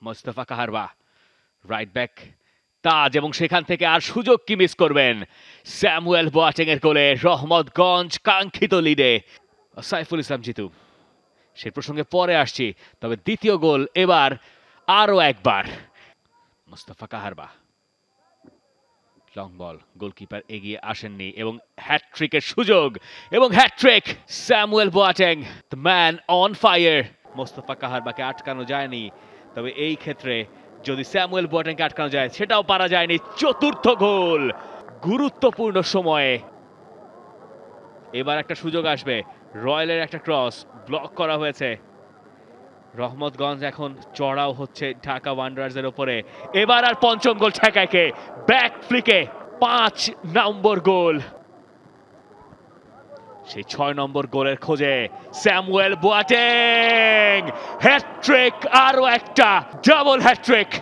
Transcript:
Mostafa Kaharwa, right back তাজ, এবং সেখান থেকে আর সুযোগ কি মিস করবেন। স্যামুয়েল বোয়াটেং এর গোলে রহমতগঞ্জ কাঙ্ক্ষিত লিডে। সাইফুল ইসলাম জিতু, সে প্রসঙ্গে পরে আসছি, তবে দ্বিতীয় গোল এবার আরও একবার Mostafa Kahraba. Long ball, goalkeeper এগিয়ে আসেননি এবং হ্যাটট্রিকের সুযোগ, এবং hat trick Samuel Boateng, the man on fire. Mostafa কাহারবাকে আটকানো যায়নি, তবে এই ক্ষেত্রে যদি স্যামুয়েল বোয়াটেংকে আটকানো যায় সেটাও পারা যায়নি। চতুর্থ গোল গুরুত্বপূর্ণ সময়ে। এবার একটা সুযোগ আসবে, রয়্যালের একটা ক্রস ব্লক করা হয়েছে। রহমতগঞ্জ এখন চড়াও হচ্ছে ঢাকা ওয়ান্ডারার্সের উপরে। এবার আর পঞ্চম গোল ঠেকাইকে ব্যাক ফ্লিকে 5 নম্বর গোল। সেই 6 নম্বর গোলের খোঁজে স্যামুয়েল বোয়াটেং। হ্যাটট্রিক, আরো একটা ডাবল হ্যাটট্রিক।